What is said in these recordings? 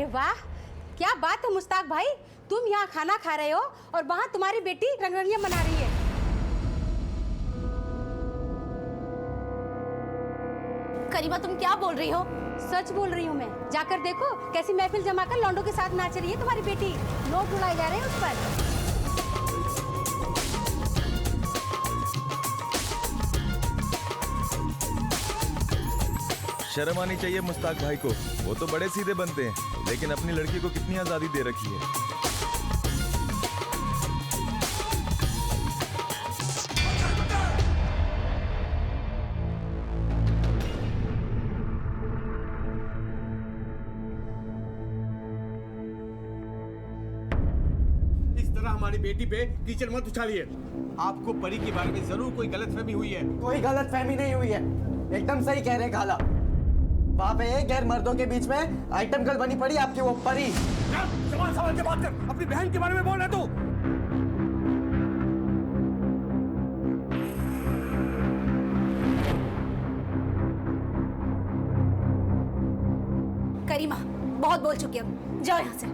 अरे वाह, क्या बात है मुश्ताक भाई, तुम यहाँ खाना खा रहे हो और वहाँ तुम्हारी बेटी रंगरलियां मना रही है। करीमा तुम क्या बोल रही हो? सच बोल रही हूँ मैं। जाकर देखो कैसी महफिल जमाकर लौंडों के साथ नाच रही है तुम्हारी बेटी। नोट उड़ाए जा रहे हैं उस पर। शर्म आनी चाहिए मुश्ताक भाई को। वो तो बड़े सीधे बनते हैं, लेकिन अपनी लड़की को कितनी आजादी दे रखी है। इस तरह हमारी बेटी पे कीचड़ मत उछालिए। आपको परी के बारे में जरूर कोई गलतफहमी हुई है। कोई गलतफहमी नहीं हुई है, एकदम सही कह रहे खाला। वहाँ पे गैर मर्दों के बीच में आइटम गर्ल बनी पड़ी आपकी वो परी। सवाल सवाल के बात कर, अपनी बहन के बारे में बोल रहा तू। करीमा बहुत बोल चुकी अब, जाओ यहाँ से।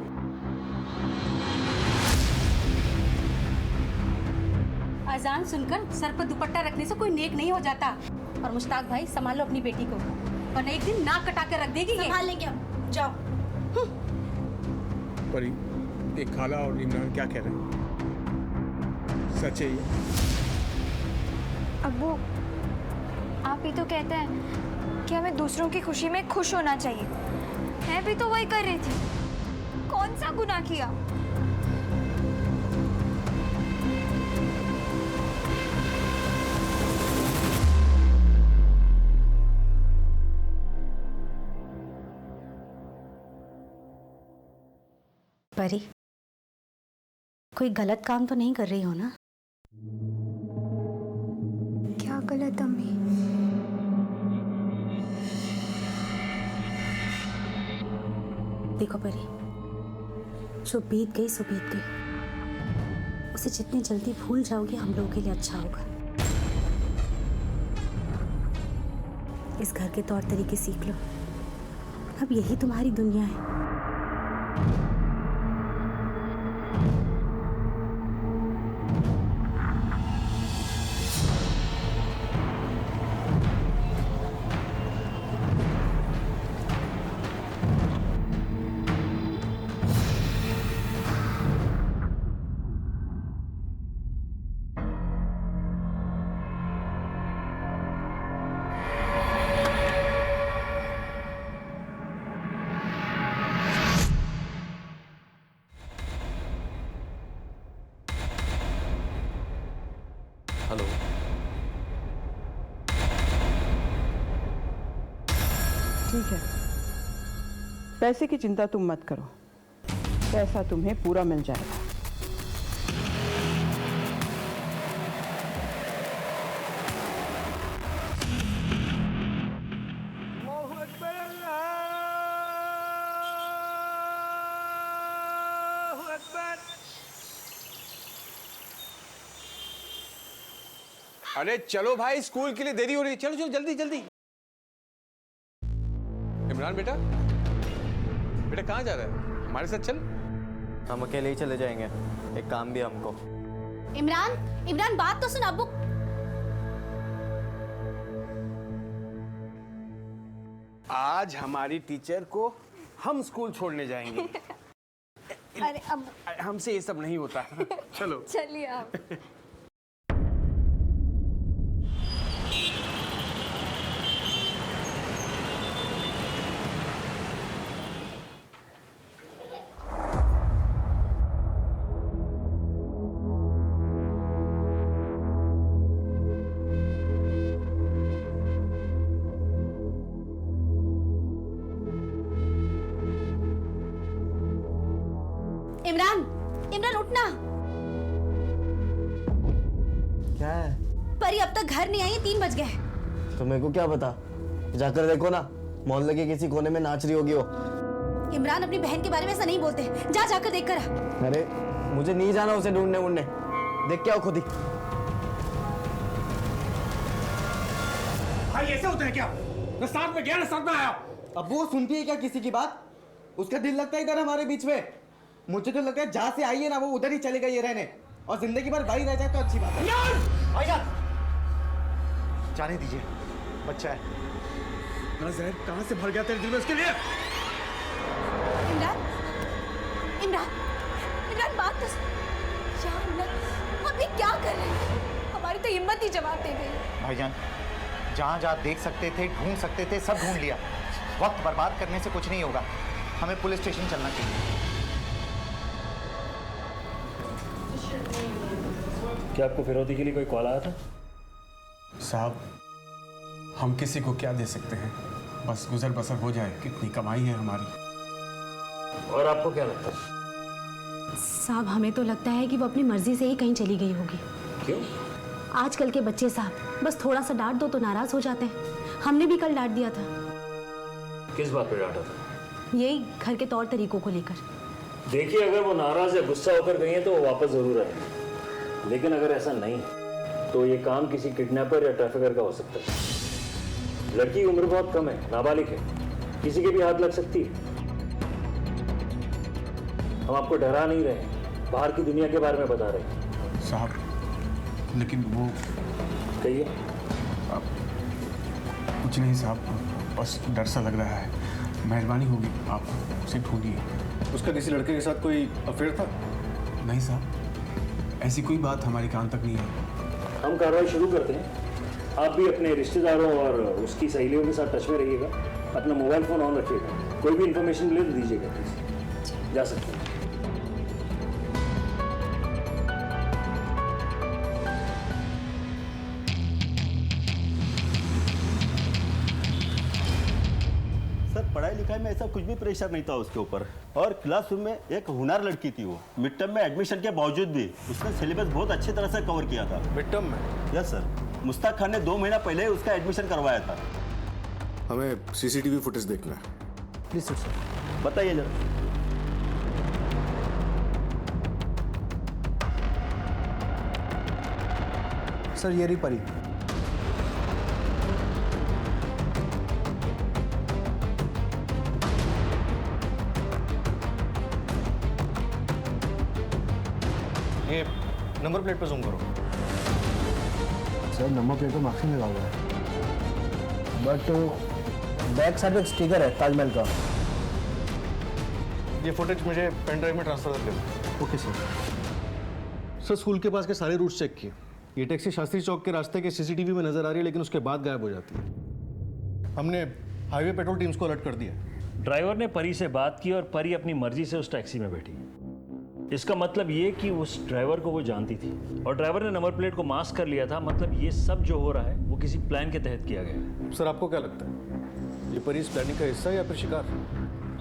अजान सुनकर सर पर दुपट्टा रखने से कोई नेक नहीं हो जाता। और मुश्ताक भाई संभालो अपनी बेटी को, वरना एक दिन नाक कटा कर रख देगी ये। संभाल लेंगे हम, जाओ। परी, देख खाला और इमरान क्या कह रहे हैं, सच है ये? अब्बू, आप ही तो कहते हैं कि हमें दूसरों की खुशी में खुश होना चाहिए। मैं भी तो वही कर रही थी। कौन सा गुनाह किया? परी, कोई गलत काम तो नहीं कर रही हो ना? क्या गलत अम्मी? देखो परी, जो बीत गई सो बीत गई। उसे जितनी जल्दी भूल जाओगे हम लोगों के लिए अच्छा होगा। इस घर के तौर तरीके सीख लो, अब यही तुम्हारी दुनिया है। हेलो, ठीक है, पैसे की चिंता तुम मत करो, पैसा तुम्हें पूरा मिल जाएगा। अरे चलो भाई, स्कूल के लिए देरी हो रही है। चलो चलो जल्दी जल्दी। इमरान बेटा, बेटा कहाँ जा रहा है? हमारे साथ चल। हम अकेले ही चले जाएंगे, एक काम भी हमको। इमरान, इमरान बात तो सुन। अब्बू, आज हमारी टीचर को हम स्कूल छोड़ने जाएंगे। अरे अब हमसे ये सब नहीं होता। चलो चलिए आप। इमरान, इमरान उठना। क्या है? परी अब तक घर नहीं आई, 3 बज गए। तो मेरे को क्या पता, जाकर देखो ना, मोहल्ले के किसी कोने में नाच रही होगी वो। इमरान अपनी बहन के बारे में ऐसा नहीं बोलते, जा जाकर देख कर आ। अरे मुझे नहीं जाना उसे ढूंढने वूंढने, देख के आओ खुद ही। भाई ऐसे होता है क्या? न साथ में गया न साथ में आया। अब वो सुनती है क्या किसी की बात? उसका दिल लगता है इधर हमारे बीच में। मुझे तो लगता है जहाँ से आई है ना वो उधर ही चले गई है रहने, और जिंदगी भर भाई रह जाए तो अच्छी बात है। भाईजान जाने दीजिए, बच्चा है। इतना जहर कहाँ से भर गया तेरे दिल में उसके लिए? इमरान, इमरान, इमरान बात तो यार इमरान, हम ये क्या कर रहे हैं? हमारी तो हिम्मत ही जवाब दे गई। भाईजान जहाँ जहाँ देख सकते थे, ढूंढ सकते थे, सब ढूंढ लिया। वक्त बर्बाद करने से कुछ नहीं होगा, हमें पुलिस स्टेशन चलना चाहिए। क्या आपको फिरौती के लिए कोई कॉल आया था? साहब हम किसी को क्या दे सकते हैं, बस गुजर बसर हो जाए, कितनी कमाई है हमारी। और आपको क्या लगता है? साहब हमें तो लगता है कि वो अपनी मर्जी से ही कहीं चली गई होगी। क्यों? आजकल के बच्चे साहब बस थोड़ा सा डांट दो तो नाराज हो जाते हैं। हमने भी कल डांट दिया था, किस बात पे डांटा था? यही घर के तौर तरीकों को लेकर। देखिए, अगर वो नाराज या गुस्सा होकर गई हैं तो वो वापस जरूर आएंगे, लेकिन अगर ऐसा नहीं तो ये काम किसी किडनैपर या ट्रैफिकर का हो सकता है। लड़की की उम्र बहुत कम है, नाबालिग है, किसी के भी हाथ लग सकती है। हम आपको डरा नहीं रहे, बाहर की दुनिया के बारे में बता रहे हैं। साहब लेकिन वो कहिए। कुछ नहीं साहब, बस डर सा लग रहा है। मेहरबानी होगी आप उसे ढूंढिए। उसका किसी लड़के के साथ कोई अफेयर था? नहीं साहब, ऐसी कोई बात हमारे कान तक नहीं है। हम कार्रवाई शुरू करते हैं। आप भी अपने रिश्तेदारों और उसकी सहेलियों के साथ टच में रहिएगा। अपना मोबाइल फ़ोन ऑन रखिएगा, कोई भी इन्फॉर्मेशन मिले तो दीजिएगा प्लीज़। जा सकते हैं। सर पढ़ाई लिखाई में ऐसा कुछ भी प्रेशर नहीं था उसके ऊपर, और क्लासरूम में एक हुनर लड़की थी। वो मिड टर्म में एडमिशन के बावजूद भी उसने सिलेबस बहुत अच्छी तरह से कवर किया था। मिड टर्म में? यस सर, मुश्ताक खान ने 2 महीना पहले ही उसका एडमिशन करवाया था। हमें सीसीटीवी फुटेज देखना है। प्लीज सर बताइए जरा। सर ये रही परी। ये नंबर प्लेट पर जूम करो। सर नंबर प्लेट पर मार्क्सिंग लगा हुआ है, बट बैक साइड में एक स्टिकर है ताजमहल का। ये फुटेज मुझे पेन ड्राइव में ट्रांसफर कर दो। Okay sir. सर स्कूल के पास के सारे रूट्स चेक किए। ये टैक्सी शास्त्री चौक के रास्ते के सीसीटीवी में नजर आ रही है, लेकिन उसके बाद गायब हो जाती है। हमने हाईवे पेट्रोल टीम्स को अलर्ट कर दिया। ड्राइवर ने परी से बात की और परी अपनी मर्जी से उस टैक्सी में बैठी। इसका मतलब ये कि उस ड्राइवर को वो जानती थी और ड्राइवर ने नंबर प्लेट को मास्क कर लिया था। मतलब ये सब जो हो रहा है वो किसी प्लान के तहत किया गया है। सर आपको क्या लगता है, ये परी इस प्लानिंग का हिस्सा है या फिर शिकार?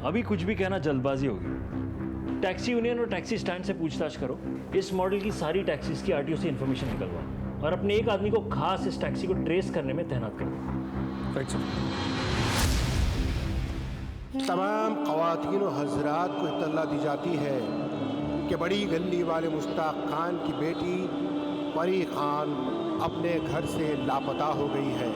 अभी कुछ भी कहना जल्दबाजी होगी। टैक्सी यूनियन और टैक्सी स्टैंड से पूछताछ करो। इस मॉडल की सारी टैक्सीज की आरटीओ से इन्फॉर्मेशन निकलवाओ और अपने एक आदमी को खास इस टैक्सी को ट्रेस करने में तैनात कर दो। Right sir. तमाम ख़वातीन व हज़रात को इत्तला दी जाती है कि बड़ी गली वाले मुश्ताक खान की बेटी परी खान अपने घर से लापता हो गई है।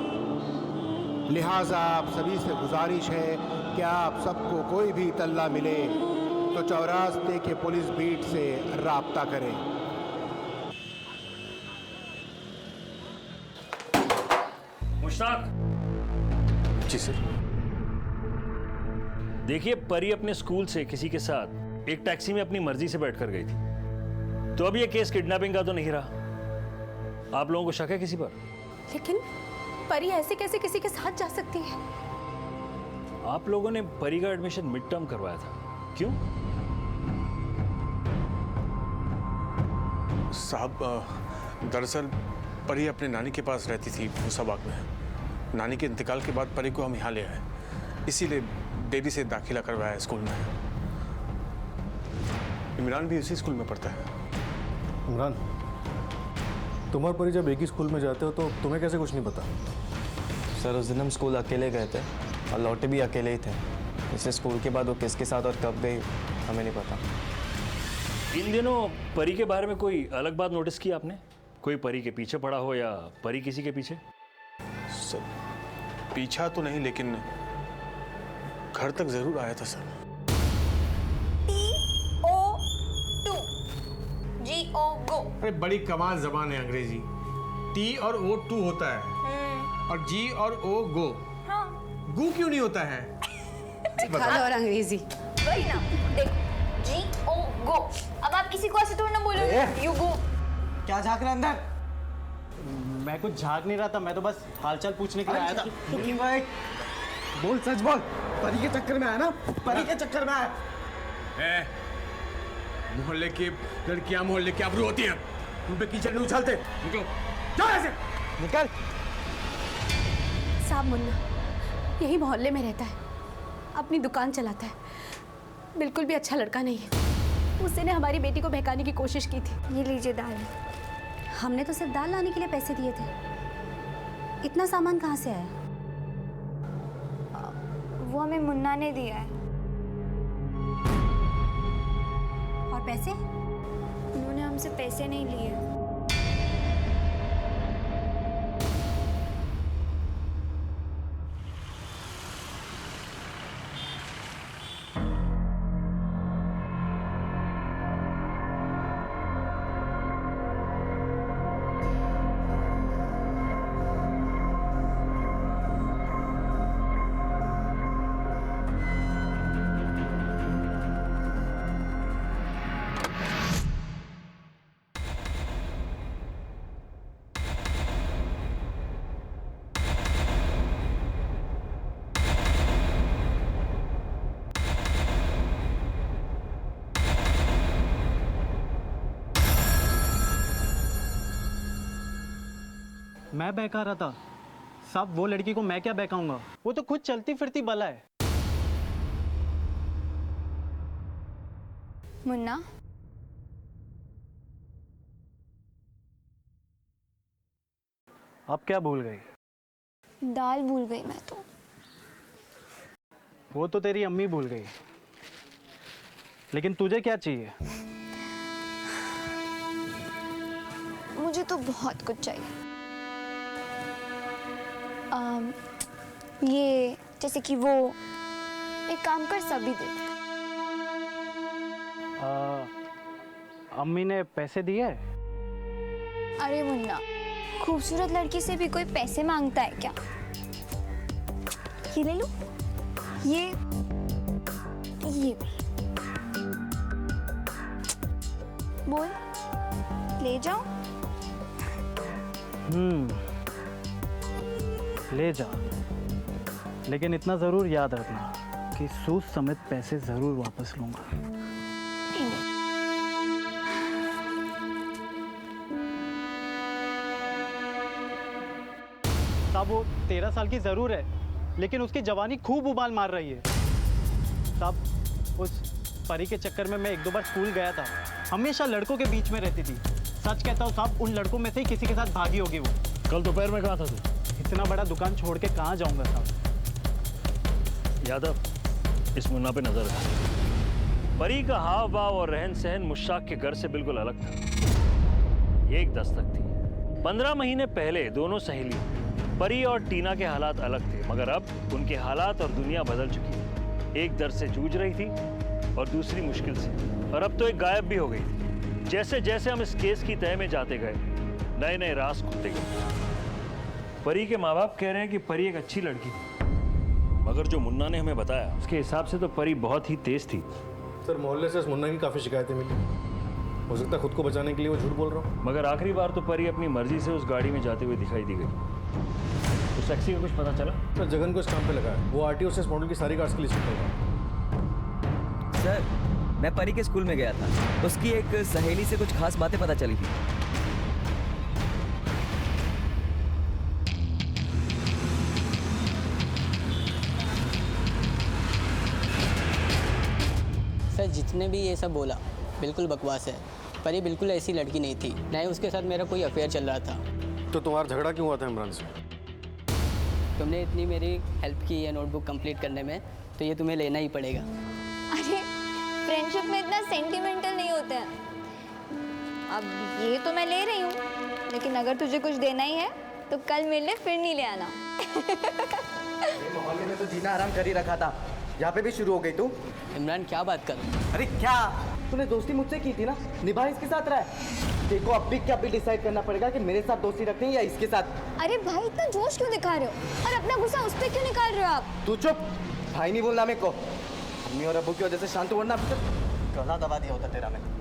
लिहाजा आप सभी से गुजारिश है कि आप सबको कोई भी इत्तला मिले तो चौरास्ते के पुलिस बीट से राब्ता करें। मुश्ताक। जी सर। देखिए, परी अपने स्कूल से किसी के साथ एक टैक्सी में अपनी मर्जी से बैठकर गई थी, तो अब ये केस किडनैपिंग का तो नहीं रहा। आप लोगों को शक है किसी पर? लेकिन परी ऐसे कैसे किसी के साथ जा सकती है? आप लोगों ने परी का एडमिशन मिड टर्म करवाया था, क्यों? साहब दरअसल परी अपने नानी के पास रहती थी मूसाबाग में। नानी के इंतकाल के बाद परी को हम यहाँ ले आए, इसीलिए देरी से दाखिला करवाया स्कूल में। इमरान भी उसी स्कूल में पढ़ता है। इमरान, तुम और परी जब एक ही स्कूल में जाते हो तो तुम्हें कैसे कुछ नहीं पता? सर उस दिन हम स्कूल अकेले गए थे और लौटे भी अकेले ही थे, इसलिए स्कूल के बाद वो किसके साथ और कब गई हमें नहीं पता। इन दिनों परी के बारे में कोई अलग बात नोटिस की आपने? कोई परी के पीछे पड़ा हो या परी किसी के पीछे? सर पीछा तो नहीं, लेकिन घर तक जरूर आया था सर। ओ गो। अरे बड़ी कमाल जबान है अंग्रेजी। टी और ओ टू होता है और जी और ओ गो। हाँ। गू क्यों नहीं होता है? सिखा लो और अंग्रेजी। वही ना, देखो जी ओ गो। अब आप किसी को ऐसे थोड़ा ना बोलोगे यू गो। क्या झांक रहा अंदर? मैं कुछ झाग नहीं रहा था, मैं तो बस हालचाल पूछने के लिए आया था। बोल, सच बोल। परी के चक्कर में आया ना? परी के चक्कर में आया। मोहल्ले की लड़कियां मोहल्ले की आबरू होती हैं, उन पे कीचड़ नहीं उछालते। निकलो, जाओ ऐसे। निकल। साहब मुन्ना यही मोहल्ले में रहता है, अपनी दुकान चलाता है, बिल्कुल भी अच्छा लड़का नहीं है। उसने हमारी बेटी को बहकाने की कोशिश की थी। ये लीजिए दाल। हमने तो सिर्फ दाल लाने के लिए पैसे दिए थे, इतना सामान कहाँ से आया? वो हमें मुन्ना ने दिया है। और पैसे? उन्होंने हमसे पैसे नहीं लिए। मैं बहका रहा था साहब, वो लड़की को मैं क्या बहकाऊंगा? वो तो खुद चलती फिरती बला है। मुन्ना, अब क्या भूल गई? दाल भूल गई मैं तो। वो तो तेरी अम्मी भूल गई, लेकिन तुझे क्या चाहिए? मुझे तो बहुत कुछ चाहिए। ये जैसे कि वो एक काम कर, सभी देते। अम्मी ने पैसे दिए? अरे मुन्ना, खूबसूरत लड़की से भी कोई पैसे मांगता है क्या? ये ले लो, ये भी। बोल, ले जाओ। ले जा, लेकिन इतना जरूर याद रखना कि सूद समेत पैसे जरूर वापस लूंगा। साहब वो 13 साल की जरूर है, लेकिन उसकी जवानी खूब उबाल मार रही है। साहब उस परी के चक्कर में मैं 1-2 बार स्कूल गया था, हमेशा लड़कों के बीच में रहती थी। सच कहता हूँ साहब, उन लड़कों में से ही किसी के साथ भागी होगी वो। कल दोपहर में कहाँ था तू? इतना बड़ा दुकान छोड़ के कहाँ जाऊंगा साहब? यादव, इस मुन्ना पे नजर रख। परी का हाव भाव और रहन सहन मुश्ताक के घर से बिल्कुल अलग था। ये एक दस्तक थी। 15 महीने पहले दोनों सहेलियों परी और टीना के हालात अलग थे, मगर अब उनके हालात और दुनिया बदल चुकी है। एक दर्द से जूझ रही थी और दूसरी मुश्किल से, और अब तो एक गायब भी हो गई थी। जैसे जैसे हम इस केस की तह में जाते गए, नए नए राज खुलते गए। परी के माँ बाप कह रहे हैं कि परी एक अच्छी लड़की थी, मगर जो मुन्ना ने हमें बताया उसके हिसाब से तो परी बहुत ही तेज थी। सर मोहल्ले से इस मुन्ना की काफ़ी शिकायतें मिली। हो सकता है खुद को बचाने के लिए वो झूठ बोल रहा हूँ। मगर आखिरी बार तो परी अपनी मर्जी से उस गाड़ी में जाते हुए दिखाई दी गई। उस टैक्सी का कुछ पता चला? सर जगन को इस काम पे लगा है, वो आरटीओ से इस मॉडल की सारी कार्स की लिस्ट निकलवा। सर मैं परी के स्कूल में गया था, उसकी एक सहेली से कुछ खास बातें पता चली थी। सर जितने भी ये सब बोला बिल्कुल बकवास है। परी बिल्कुल ऐसी लड़की नहीं थी, ना ही उसके साथ मेरा कोई अफेयर चल रहा था। तो तुम्हारा झगड़ा क्यों हुआ था इमरान से? तुमने इतनी मेरी हेल्प की है नोटबुक कंप्लीट करने में, तो ये तुम्हें लेना ही पड़ेगा। अरे फ्रेंडशिप में इतना सेंटिमेंटल नहीं होते हैं। अब ये तो मैं ले रही हूँ, लेकिन अगर तुझे कुछ देना ही है तो कल मिलने फिर नहीं ले आना। मोहल्ले में तो जीना आराम कर ही रखा था, यहाँ पे भी शुरू हो गई तू। इमरान क्या बात कर? अरे क्या तूने दोस्ती मुझसे की थी ना, निभा इसके साथ रहा है। देखो अब भी क्या भी डिसाइड करना पड़ेगा कि मेरे साथ दोस्ती रखनी है या इसके साथ। अरे भाई इतना जोश क्यों दिखा रहे हो और अपना गुस्सा उस पर क्यों निकाल रहे हो आप? तू चुप, भाई नहीं बोलना मेरे को। अम्मी और अब्बू की वजह से शांत वरना गला दबा दिया होता तेरा मैंने।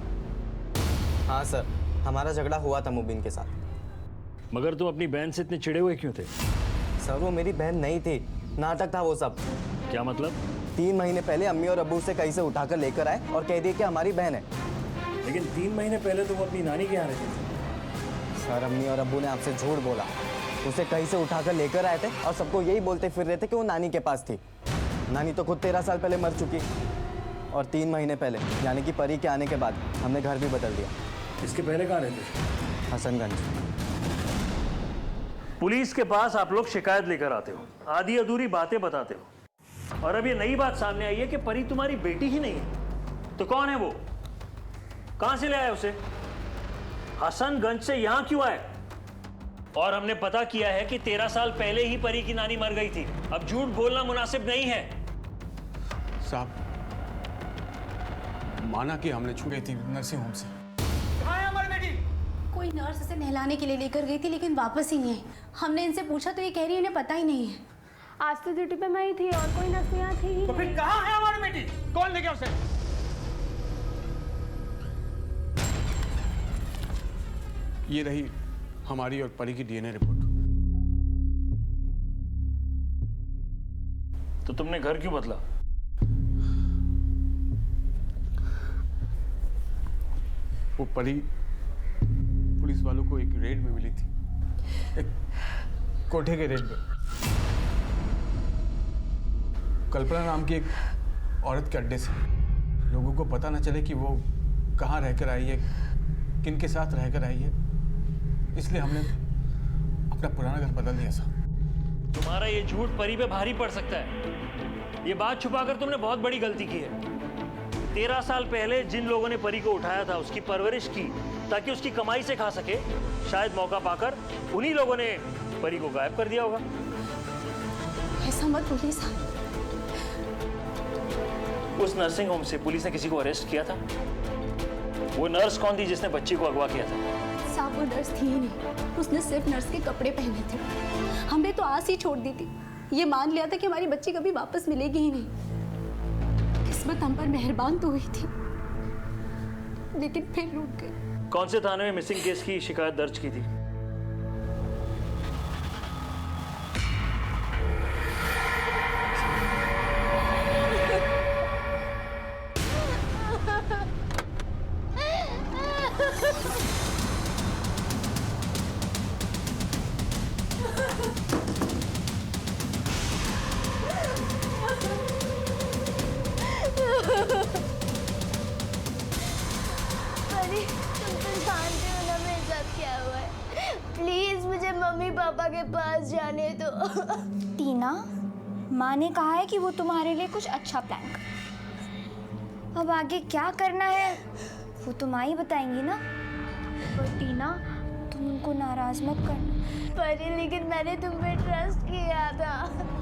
हाँ सर, हमारा झगड़ा हुआ था मुबीन के साथ। मगर तुम अपनी बहन से इतने चिढ़े हुए क्यों थे? सर वो मेरी बहन नहीं थी, नाटक था वो सब। क्या मतलब? 3 महीने पहले अम्मी और अब्बू से कहीं से उठाकर लेकर आए और कह दिए कि हमारी बहन है। लेकिन 3 महीने पहले तुम अपनी नानी के यहाँ रहते थे। सर अम्मी और अब्बू ने आपसे झूठ बोला, उसे कहीं से उठाकर लेकर आए थे और सबको यही बोलते फिर रहे थे कि वो नानी के पास थी। नानी तो खुद 13 साल पहले मर चुकी और 3 महीने पहले यानी कि परी के आने के बाद हमने घर भी बदल दिया। इसके पहले कहाँ रहते थे? हसनगंज। पुलिस के पास आप लोग शिकायत लेकर आते हो, आधी अधूरी बातें बताते हो, और अब ये नई बात सामने आई है कि परी तुम्हारी बेटी ही नहीं है। तो कौन है वो? कहां से ले आए उसे? हसनगंज से यहां क्यों आए? और हमने पता किया है कि 13 साल पहले ही परी की नानी मर गई थी। अब झूठ बोलना मुनासिब नहीं है। साहब, माना कि हमने छुड़ी थी नर्सिंग होम से। कोई नर्स इसे नहलाने के लिए लेकर गई थी लेकिन वापस ही नहीं आई। हमने इनसे पूछा तो ये कह रही है इन्हें पता ही नहीं है। आज तो ड्यूटी पे मैं ही थी और कोई नर्स यहाँ थी ही। तो फिर कहाँ है हमारी बेटी? कौन ले गया उसे? ये रही हमारी और परी की डीएनए रिपोर्ट। तो तुमने घर क्यों बदला? वो परी पुलिस वालों को एक रेड में मिली थी, एक कोठे के रेड में। कल्पना नाम की एक औरत के अड्डे से लोगों को पता न चले कि वो कहाँ रहकर आई है, किन के साथ रहकर आई है, इसलिए हमने अपना पुराना घर बदल दिया साहब। तुम्हारा ये झूठ परी पे भारी पड़ सकता है। ये बात छुपाकर तुमने बहुत बड़ी गलती की है। 13 साल पहले जिन लोगों ने परी को उठाया था, उसकी परवरिश की ताकि उसकी कमाई से खा सके, शायद मौका पाकर उन्हीं लोगों ने परी को गायब कर दिया होगा। ऐसा मत बोलिए साहब। उस नर्सिंग होम से पुलिस ने किसी को अरेस्ट किया था? वो नर्स कौन थी जिसने बच्ची को अगवा किया था? साहब वो नर्स थी ही नहीं, उसने सिर्फ नर्स के कपड़े पहने थे। हमने तो आस ही छोड़ दी थी, ये मान लिया था कि हमारी बच्ची कभी वापस मिलेगी ही नहीं। किस्मत हम पर मेहरबान तो हुई थी, लेकिन फिर रूठ गई। कौन से थाने में मिसिंग केस की शिकायत दर्ज की थी? अरे तुम तो जानते हो ना मेरे साथ क्या हुआ है। प्लीज मुझे मम्मी पापा के पास जाने दो। टीना, माँ ने कहा है कि वो तुम्हारे लिए कुछ अच्छा प्लान कर। अब आगे क्या करना है वो तो माँ ही बताएंगी ना। और टीना, तुम उनको नाराज मत करना। परी, लेकिन मैंने तुम पे ट्रस्ट किया था।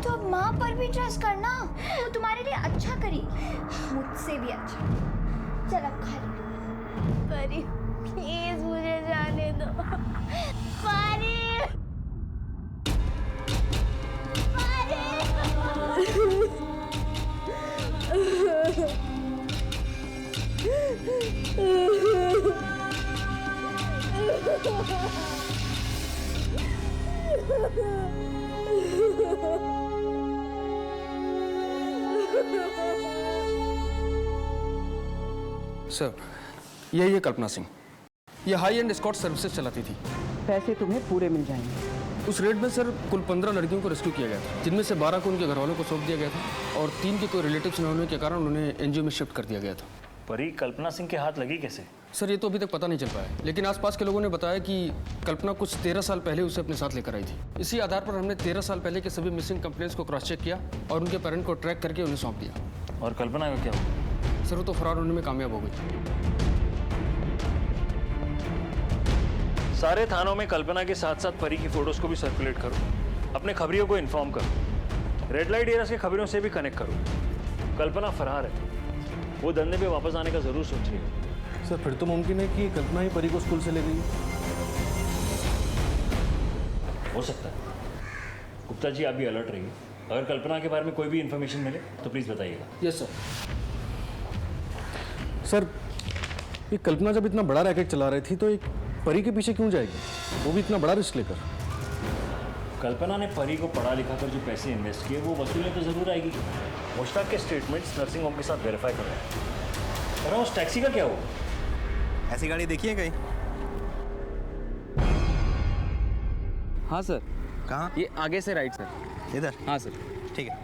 तो अब माँ पर भी ट्रस्ट करना, वो तुम्हारे लिए अच्छा करेगी, मुझसे भी अच्छा। चल अब खा ले। परी प्लीज मुझे जाने दो। परी, सर, यही है कल्पना सिंह। ये हाई एंड एस्कॉर्ट सर्विसेज चलाती थी। पैसे तुम्हें पूरे मिल जाएंगे। उस रेड में सर कुल 15 लड़कियों को रेस्क्यू किया गया था, जिनमें से 12 को उनके घर वालों को सौंप दिया गया था और 3 के कोई रिलेटिव्स न होने के कारण उन्हें एनजीओ में शिफ्ट कर दिया गया था। परी कल्पना सिंह के हाथ लगी कैसे? सर ये तो अभी तक पता नहीं चल पाया, लेकिन आसपास के लोगों ने बताया कि कल्पना कुछ 13 साल पहले उसे अपने साथ लेकर आई थी। इसी आधार पर हमने 13 साल पहले के सभी मिसिंग कंप्लेंट्स को क्रॉस चेक किया और उनके पेरेंट को ट्रैक करके उन्हें सौंप दिया। और कल्पना का क्या हुआ? सर वो तो फरार होने में कामयाब हो गई। सारे थानों में कल्पना के साथ साथ परी की फोटोज को भी सर्कुलेट करो, अपने खबरियों को इन्फॉर्म करो, रेड लाइट एरिया के खबरों से भी कनेक्ट करो। कल्पना फरार है, वो धंधे पे वापस आने का जरूर सोच रही है। सर फिर तो मुमकिन है कि कल्पना ही परी को स्कूल से ले गई। हो सकता है। गुप्ता जी आप भी अलर्ट रहिए, अगर कल्पना के बारे में कोई भी इन्फॉर्मेशन मिले तो प्लीज़ बताइएगा। Yes sir. सर ये कल्पना जब इतना बड़ा रैकेट चला रही थी तो एक परी के पीछे क्यों जाएगी, वो भी इतना बड़ा रिस्क लेकर? कल्पना ने परी को पढ़ा लिखा कर जो पैसे इन्वेस्ट किए वो वसूलने तो जरूर आएगी। मुश्ताक के स्टेटमेंट्स नर्सिंग होम के साथ वेरीफाई कर रहे हैं। और उस टैक्सी का क्या हुआ? ऐसी गाड़ी देखी है कहीं? हाँ सर। कहाँ? ये आगे से राइट सर। इधर? हाँ सर। ठीक है।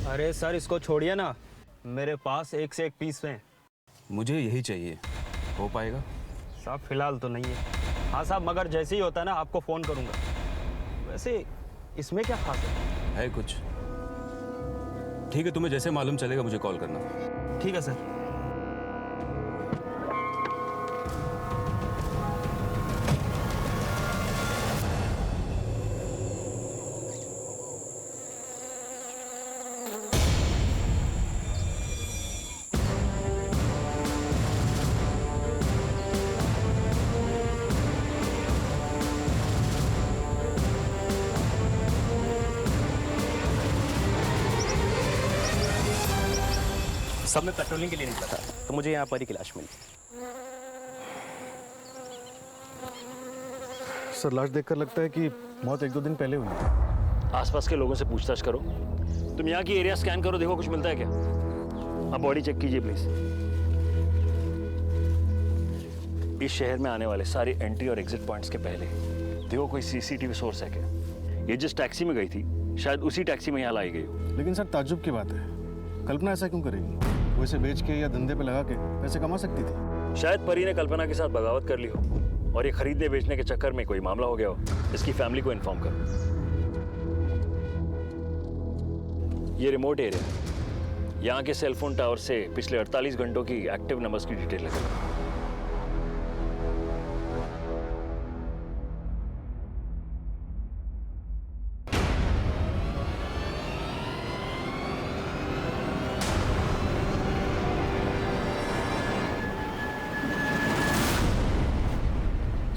अरे सर इसको छोड़िए ना, मेरे पास एक से एक पीस हैं। मुझे यही चाहिए, हो पाएगा? साहब फिलहाल तो नहीं है। हाँ साहब, मगर जैसे ही होता है ना आपको फ़ोन करूँगा। वैसे इसमें क्या खास है कुछ? ठीक है, तुम्हें जैसे मालूम चलेगा मुझे कॉल करना। ठीक है सर। सब में पेट्रोलिंग के लिए निकला था तो मुझे यहाँ पर ही की लाश मिली। सर लाश देखकर लगता है कि मौत 1-2 दिन पहले हुई। आसपास के लोगों से पूछताछ करो। तुम यहाँ की एरिया स्कैन करो, देखो कुछ मिलता है क्या। आप बॉडी चेक कीजिए प्लीज। इस शहर में आने वाले सारे एंट्री और एग्जिट पॉइंट्स के पहले देखो कोई सीसीटीवी सोर्स है क्या। ये जिस टैक्सी में गई थी शायद उसी टैक्सी में यहाँ लाई गई हो। लेकिन सर ताज्जुब की बात है, कल्पना ऐसा क्यों करेगी? वो इसे बेच के या धंधे पे लगा के पैसे कमा सकती थी। शायद परी ने कल्पना के साथ बगावत कर ली हो और ये खरीदने बेचने के चक्कर में कोई मामला हो गया हो। इसकी फैमिली को इन्फॉर्म करो। ये रिमोट एरिया, यहाँ के सेलफोन टावर से पिछले 48 घंटों की एक्टिव नंबर्स की डिटेल लगे।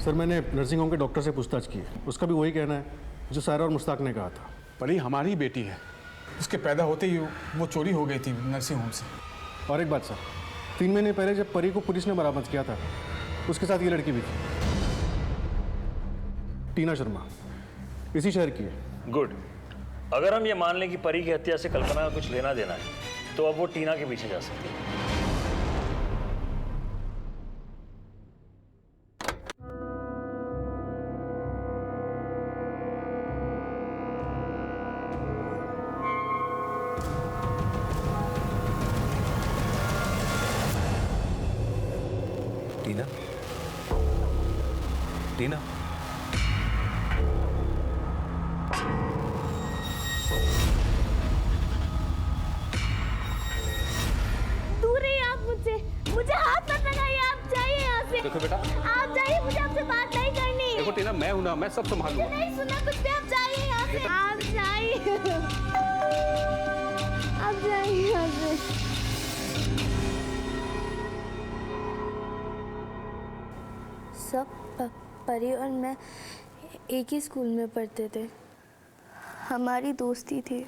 सर मैंने नर्सिंग होम के डॉक्टर से पूछताछ की, उसका भी वही कहना है जो सायरा और मुश्ताक ने कहा था। परी हमारी बेटी है, उसके पैदा होते ही वो चोरी हो गई थी नर्सिंग होम से। और एक बात सर, 3 महीने पहले जब परी को पुलिस ने बरामद किया था उसके साथ ये लड़की भी थी, टीना शर्मा, इसी शहर की है। गुड। अगर हम ये मान लें कि परी की हत्या से कल्पना का कुछ लेना देना है तो अब वो टीना के पीछे जा सकती है। टीना, टीना, दूर रहिए आप मुझसे, मुझे हाथ मत लगाइए, आप जाइए यहाँ से। देखो बेटा, आप जाइए, मुझे आपसे बात नहीं करनी। देखो टीना, मैं हूं ना, मैं सब संभालूंगा। नहीं सुना कुछ भी, आप जाइए यहाँ से। आप जाइए, आप जाइए यहाँ से। सब परी और मैं एक ही स्कूल में पढ़ते थे, हमारी दोस्ती थी।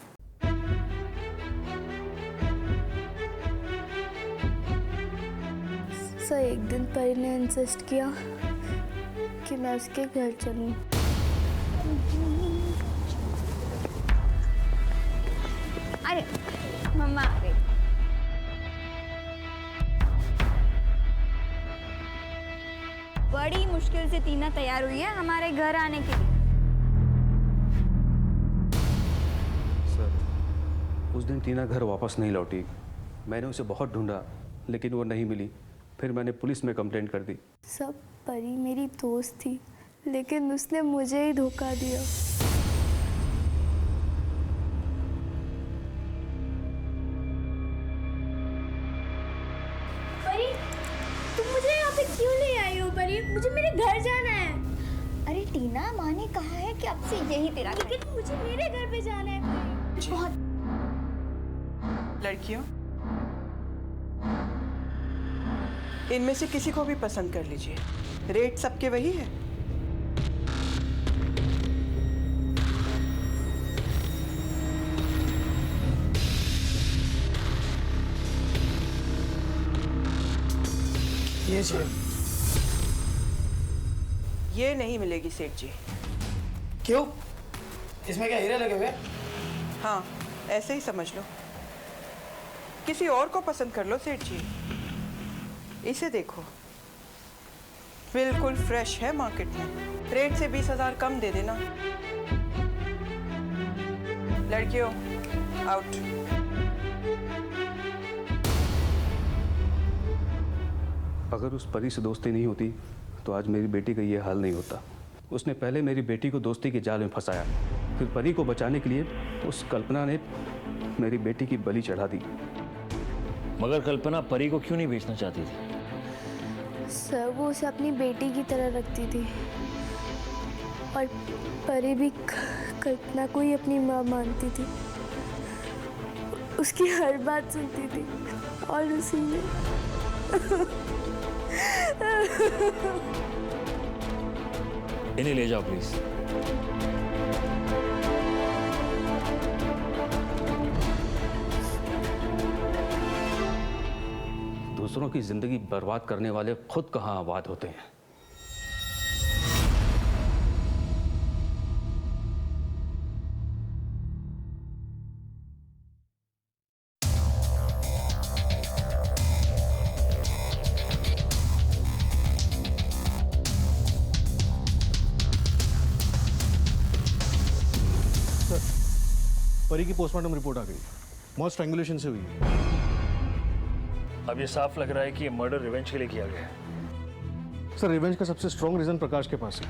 सर एक दिन परी ने इंसिस्ट किया कि मैं उसके घर चलूं। अरे मम्मा आ गई। बड़ी मुश्किल से टीना तैयार हुई है हमारे घर आने के लिए। सर उस दिन टीना घर वापस नहीं लौटी, मैंने उसे बहुत ढूंढा लेकिन वो नहीं मिली, फिर मैंने पुलिस में कंप्लेंट कर दी। सब परी मेरी दोस्त थी लेकिन उसने मुझे ही धोखा दिया। परी तुम मुझे यहाँ पे क्यों ले आई हो? परी मुझे मेरे घर जाना है। अरे टीना, माँ ने कहा है कि अब से यही तेरा घर। लेकिन मुझे मेरे घर पे जाना है। बहुत लड़कियों इनमें से किसी को भी पसंद कर लीजिए, रेट सबके वही है। ये नहीं मिलेगी सेठ जी। क्यों? इसमें क्या हीरे लगे हुए? हाँ, ऐसे ही समझ लो। किसी और को पसंद कर लो सेठ जी। इसे देखो, बिल्कुल फ्रेश है मार्केट में। रेट से 20,000 कम दे देना। लड़कियों, आउट। अगर उस परी से दोस्ती नहीं होती तो आज मेरी बेटी का ये हाल नहीं होता। उसने पहले मेरी बेटी को दोस्ती के जाल में फंसाया, फिर परी को बचाने के लिए उस कल्पना ने मेरी बेटी की बलि चढ़ा दी। मगर कल्पना परी को क्यों नहीं बेचना चाहती थी? सर, वो उसे अपनी बेटी की तरह रखती थी और परी भी कल्पना को ही अपनी माँ मानती थी। उसकी हर बात सुनती थी और उसी ने इन्हें ले जाओ प्लीज। दूसरों की जिंदगी बर्बाद करने वाले खुद कहाँ आबाद होते हैं। परी की पोस्टमार्टम रिपोर्ट आ गई। मौत स्ट्रैंगुलेशन से हुई है। अब ये साफ लग रहा है कि ये मर्डर रिवेंज के लिए किया गया है। सर, रिवेंज का सबसे स्ट्रॉन्ग रीजन प्रकाश के पास है।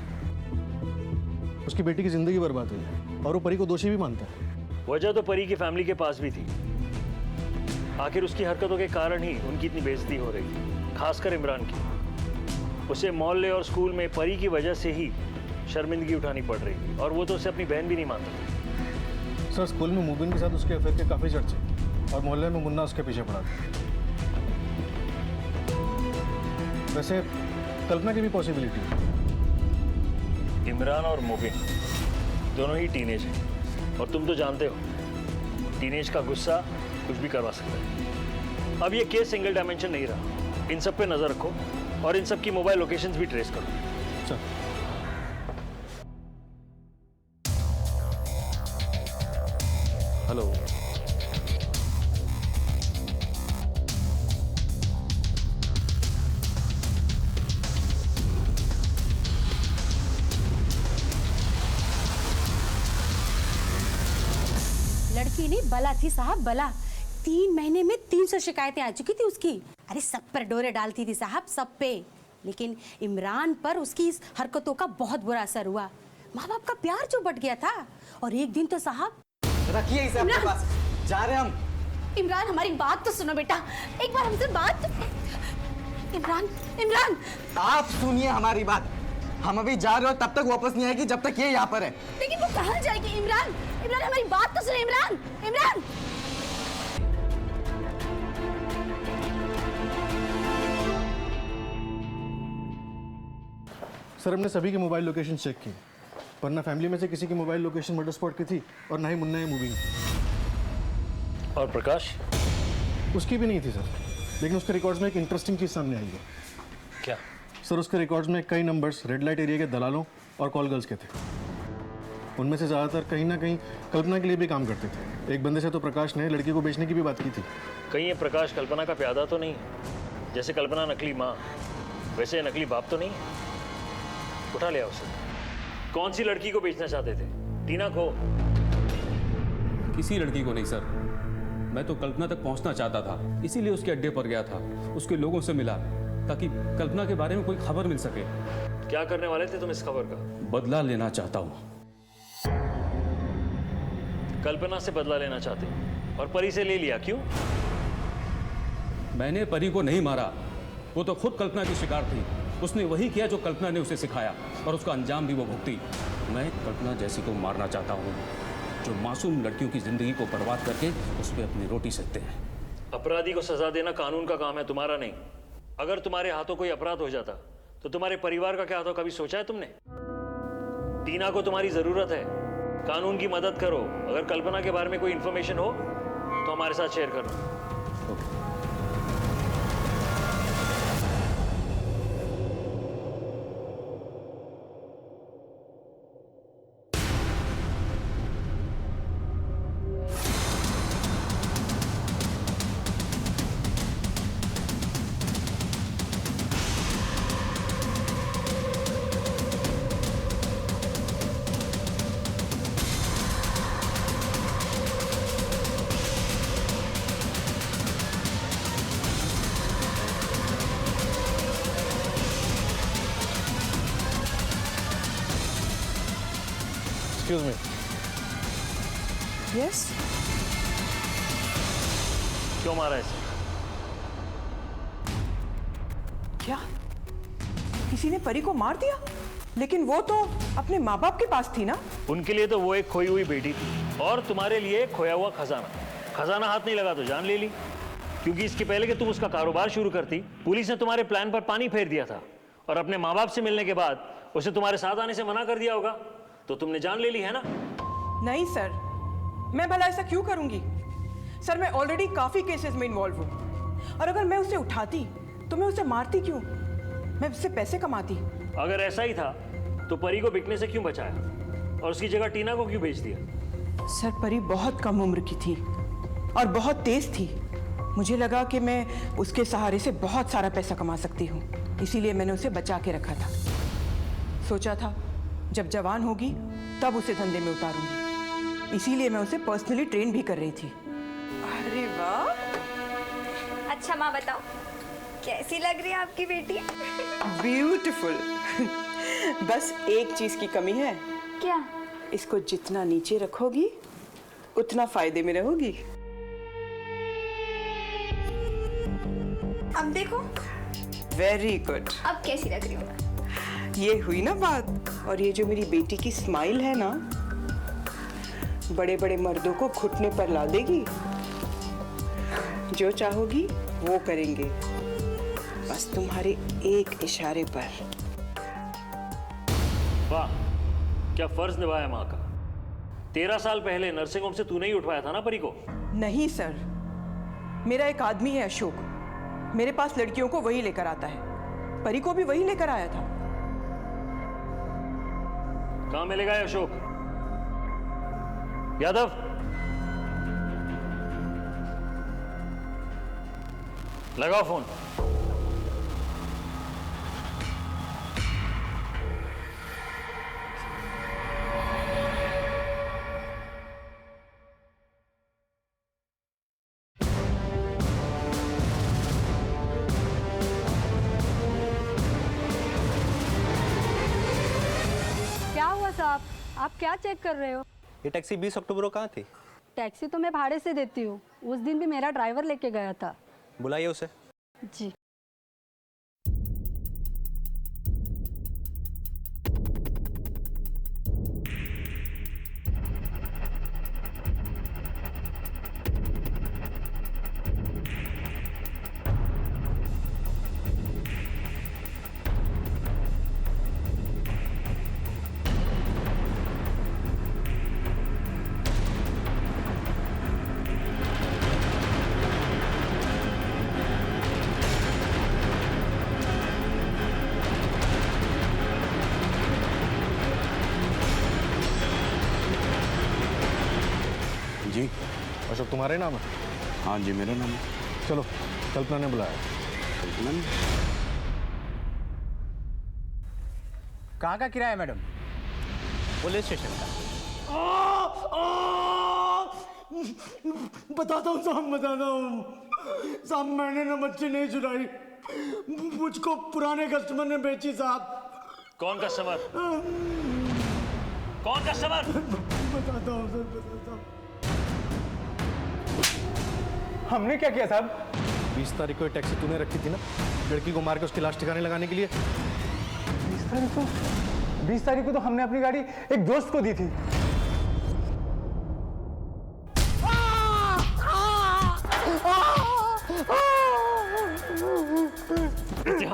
उसकी बेटी की जिंदगी बर्बाद हुई और वो परी को दोषी भी मानता है। वजह तो परी की फैमिली के पास भी थी। आखिर उसकी हरकतों के कारण ही उनकी इतनी बेइज्जती हो रही थी, खासकर इमरान की। उसे मोहल्ले और स्कूल में परी की वजह से ही शर्मिंदगी उठानी पड़ रही थी और वो तो उसे अपनी बहन भी नहीं मानता था। सर, स्कूल में मुबिन के साथ उसके अफेयर के काफ़ी चर्चे और मोहल्ले में मुन्ना उसके पीछे पड़ा था। वैसे कल्पना की भी पॉसिबिलिटी है। इमरान और मुबिन दोनों ही टीनेज हैं और तुम तो जानते हो टीनेज का गुस्सा कुछ भी करवा सकता है। अब ये केस सिंगल डायमेंशन नहीं रहा। इन सब पे नजर रखो और इन सब की मोबाइल लोकेशंस भी ट्रेस करो। सर, हेलो, लड़की नहीं बला थी साहब, बला। 3 महीने में 300 शिकायतें आ चुकी थी उसकी। अरे सब पर डोरे डालती थी साहब, सब पे। लेकिन इमरान पर उसकी इस हरकतों का बहुत बुरा असर हुआ। माँ बाप का प्यार जो बट गया था। और एक दिन तो साहब, रखिए इसे अपने पास, जा रहे हम। इमरान, हमारी बात तो सुनो बेटा, एक बार हमसे बात। इमरान, इमरान, आप सुनिए हमारी बात। हम अभी जा रहे हो, तब तक वापस नहीं आएगी जब तक ये यहाँ पर है। लेकिन वो कहाँ जाएगी? इमरान, इमरान, हमारी बात तो सुनो। इमरान, इमरान। सर, हमने सभी के मोबाइल लोकेशन चेक की, पर ना फैमिली में से किसी की मोबाइल लोकेशन मर्डर स्पॉट की थी और ना ही मुन्ना या मुबीन की। और प्रकाश? उसकी भी नहीं थी सर, लेकिन उसके रिकॉर्ड्स में एक इंटरेस्टिंग चीज़ सामने आई है। क्या? सर, उसके रिकॉर्ड्स में कई नंबर्स रेड लाइट एरिया के दलालों और कॉल गर्ल्स के थे। उनमें से ज़्यादातर कहीं ना कहीं कल्पना के लिए भी काम करते थे। एक बंदे से तो प्रकाश ने लड़की को बेचने की भी बात की थी। कहीं ये प्रकाश कल्पना का प्यादा तो नहीं? जैसे कल्पना नकली माँ, वैसे नकली बाप तो नहीं? उठा लिया उसे। कौन सी लड़की को बेचना चाहते थे? टीना को? किसी लड़की को नहीं सर, मैं तो कल्पना तक पहुंचना चाहता था, इसीलिए उसके अड्डे पर गया था। उसके लोगों से मिला ताकि कल्पना के बारे में कोई खबर मिल सके। क्या करने वाले थे तुम इस खबर का? बदला लेना चाहता हूँ। कल्पना से बदला लेना चाहते हो और परी से ले लिया, क्यों? मैंने परी को नहीं मारा, वो तो खुद कल्पना की शिकार थी। उसने वही किया जो कल्पना ने उसे सिखाया और उसका अंजाम भी वो भुगती। मैं कल्पना जैसी को मारना चाहता हूँ जो मासूम लड़कियों की जिंदगी को बर्बाद करके उस पर अपनी रोटी सेकते हैं। अपराधी को सजा देना कानून का काम है, तुम्हारा नहीं। अगर तुम्हारे हाथों कोई अपराध हो जाता तो तुम्हारे परिवार का क्या होता, कभी सोचा है तुमने? टीना को तुम्हारी जरूरत है, कानून की मदद करो। अगर कल्पना के बारे में कोई इंफॉर्मेशन हो तो हमारे साथ शेयर करो। Excuse me. Yes? क्यों मारा इसे? क्या किसी ने परी को मार दिया? लेकिन वो तो अपने माँ बाप के पास थी ना। उनके लिए तो वो एक खोई हुई बेटी थी और तुम्हारे लिए खोया हुआ खजाना। खजाना हाथ नहीं लगा तो जान ले ली, क्योंकि इसके पहले कि तुम उसका कारोबार शुरू करती, पुलिस ने तुम्हारे प्लान पर पानी फेर दिया था और अपने माँ बाप से मिलने के बाद उसे तुम्हारे साथ आने से मना कर दिया होगा, तो तुमने जान ले ली है ना? नहीं सर, मैं भला ऐसा क्यों करूंगी? सर मैं ऑलरेडी काफी केसेस में इन्वॉल्व हूँ, और अगर मैं उसे उठाती तो मैं उसे मारती क्यों? मैं उससे पैसे कमाती। अगर ऐसा ही था तो परी को बिकने से क्यों बचाया और उसकी जगह टीना को क्यों भेज दिया? सर परी बहुत कम उम्र की थी और बहुत तेज थी। मुझे लगा कि मैं उसके सहारे से बहुत सारा पैसा कमा सकती हूँ, इसीलिए मैंने उसे बचा के रखा था। सोचा था जब जवान होगी तब उसे धंधे में उतारूंगी, इसीलिए मैं उसे पर्सनली ट्रेन भी कर रही थी। अरे वाह! अच्छा माँ बताओ, कैसी लग रही है आपकी बेटी? ब्यूटीफुल। बस एक चीज की कमी है। क्या? इसको जितना नीचे रखोगी उतना फायदे में रहोगी। अब देखो। Very good. अब कैसी लग रही हूँ मैं? ये हुई ना बात। और ये जो मेरी बेटी की स्माइल है ना, बड़े बड़े मर्दों को घुटने पर ला देगी। जो चाहोगी वो करेंगे, बस तुम्हारे एक इशारे पर। वाह, क्या फर्ज निभाया माँ का। 13 साल पहले नर्सिंग होम से तूने ही उठवाया था ना परी को? नहीं सर, मेरा एक आदमी है अशोक, मेरे पास लड़कियों को वही लेकर आता है। परी को भी वही लेकर आया था। कहाँ मिलेगा ये अशोक? यादव, लगाओ फोन। क्या हुआ साहब, आप क्या चेक कर रहे हो? ये टैक्सी 20 अक्टूबर को कहाँ थी? टैक्सी तो मैं भाड़े से देती हूँ, उस दिन भी मेरा ड्राइवर लेके गया था। बुलाइए उसे। जी। जी अशोक तुम्हारे नाम है? हाँ जी मेरा नाम है। चलो, कल्पना ने बुलाया। कल्पना ने? कहाँ का किराया मैडम? पुलिस स्टेशन का। बताता हूँ साहब, बताता हूँ साहब, मैंने ना मच्छी नहीं चुराई, मुझको पुराने कस्टमर ने बेची साहब। कौन कस्टमर? कौन कस्टमर? बताता हूँ सर, बताता हूँ। हमने क्या किया साहब? 20 तारीख को टैक्सी तूने रखी थी ना, लड़की को मार के उसकी लाश ठिकाने लगाने के लिए। 20 तारीख को तो हमने अपनी गाड़ी एक दोस्त को दी थी।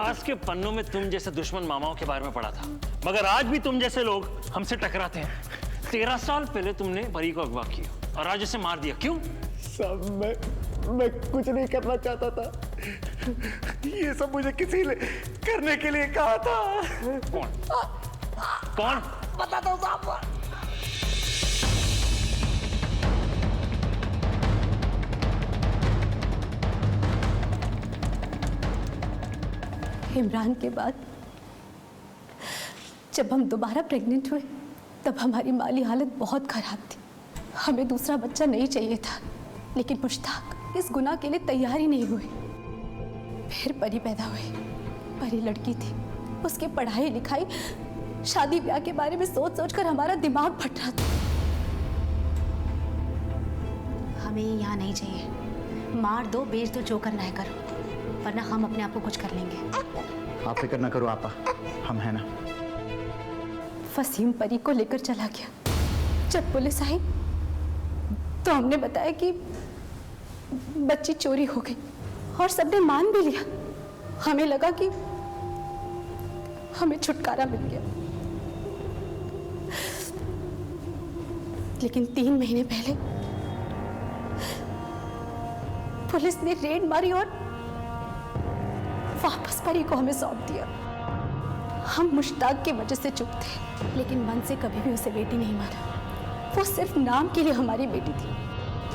इतिहास के पन्नों में तुम जैसे दुश्मन मामाओं के बारे में पढ़ा था, मगर आज भी तुम जैसे लोग हमसे टकराते हैं। 13 साल पहले तुमने परी को अगवा किया और आज उसे मार दिया, क्यों? सब मैं कुछ नहीं करना चाहता था, ये सब मुझे किसी ने करने के लिए कहा था। कौन? बताता हूँ साहब। इमरान के बाद जब हम दोबारा प्रेग्नेंट हुए तब हमारी माली हालत बहुत ख़राब थी। हमें दूसरा बच्चा नहीं चाहिए था, लेकिन मुश्ताक इस गुनाह के लिए तैयार ही नहीं हुए। फिर परी पैदा हुई। परी लड़की थी, उसके पढ़ाई लिखाई शादी ब्याह के बारे में सोच सोच कर हमारा दिमाग फट रहा था। हमें यहाँ नहीं चाहिए। मार दो, बेच दो, जो करना है करो, वरना हम अपने आप को कुछ कर लेंगे। आप फिक्र ना करो आपा, हम हैं ना। वसीम परी को लेकर चला गया। जब पुलिस आई तो हमने बताया कि बच्ची चोरी हो गई और सबने मान भी लिया। हमें लगा कि हमें छुटकारा मिल गया, लेकिन 3 महीने पहले पुलिस ने रेड मारी और वापस परी को हमें सौंप दिया। हम मुश्ताक की वजह से चुप थे, लेकिन मन से कभी भी उसे बेटी नहीं माना। वो सिर्फ नाम के लिए हमारी बेटी थी,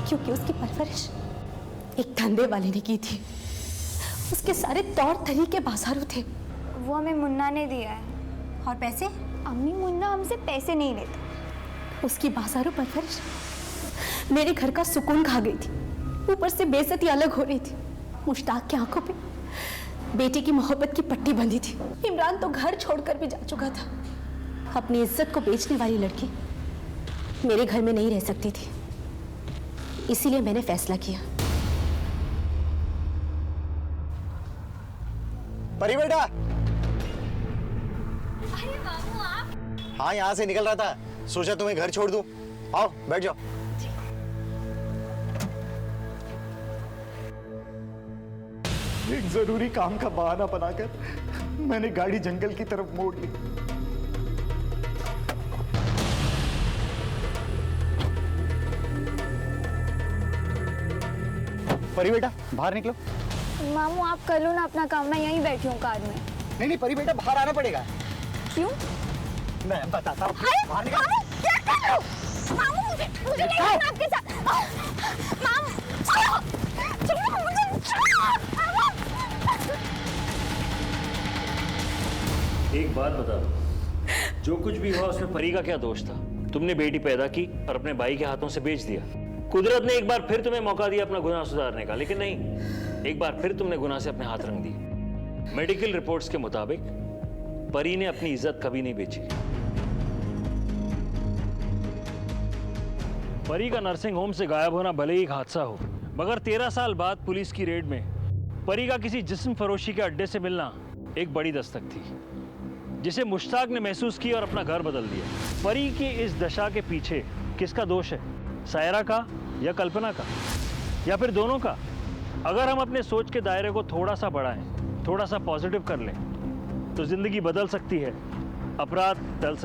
क्योंकि उसकी परवरिश एक धंधे वाले ने की थी। उसके सारे तौर तरीके बाजारू थे। वो हमें मुन्ना ने दिया है। और पैसे? अम्मी, मुन्ना हमसे पैसे नहीं लेता। उसकी बाजारू परवरिश मेरे घर का सुकून खा गई थी, ऊपर से बेइज्जती अलग हो रही थी। मुश्ताक की आंखों पे बेटी की मोहब्बत की पट्टी बंधी थी। इमरान तो घर छोड़कर भी जा चुका था। अपनी इज्जत को बेचने वाली लड़की मेरे घर में नहीं रह सकती थी, इसीलिए मैंने फैसला किया। परी बेटा। अरे बाबू आप? हाँ, यहाँ से निकल रहा था, सोचा तुम्हें घर छोड़ दूं। आओ बैठ जाओ। एक जरूरी काम का बहाना बनाकर मैंने गाड़ी जंगल की तरफ मोड़ ली। परी बेटा बाहर निकलो। मामू आप कर लो ना अपना काम, मैं यहीं बैठी हूँ कार में। नहीं परी बेटा, बाहर आना पड़ेगा। क्यों? मैं बताता हूँ। बाहर निकल। क्या कर रहे हो? मामू मुझे नहीं जाना आपके साथ। मामू छोड़ो मुझे, छोड़ो। एक बात बता दो, जो कुछ भी हुआ उसमें परी का क्या दोष था? तुमने बेटी पैदा की और अपने भाई के हाथों से बेच दिया। कुदरत ने एक बार फिर तुम्हें मौका दिया अपना गुनाह सुधारने का, लेकिन नहीं, एक बार फिर तुमने गुनाह से अपने हाथ रंग दिए। मेडिकल रिपोर्ट्स के मुताबिक परी ने अपनी इज्जत कभी नहीं बेची। परी का नर्सिंग होम से गायब होना भले ही एक हादसा हो, मगर 13 साल बाद पुलिस की रेड में परी का किसी जिस्म फरोशी के अड्डे से मिलना एक बड़ी दस्तक थी, जिसे मुश्ताक ने महसूस किया और अपना घर बदल दिया। परी की इस दशा के पीछे किसका दोष है? सायरा का या कल्पना का, या फिर दोनों का? अगर हम अपने सोच के दायरे को थोड़ा सा बढ़ाएं, थोड़ा सा पॉजिटिव कर लें, तो जिंदगी बदल सकती है, अपराध टल सकता है।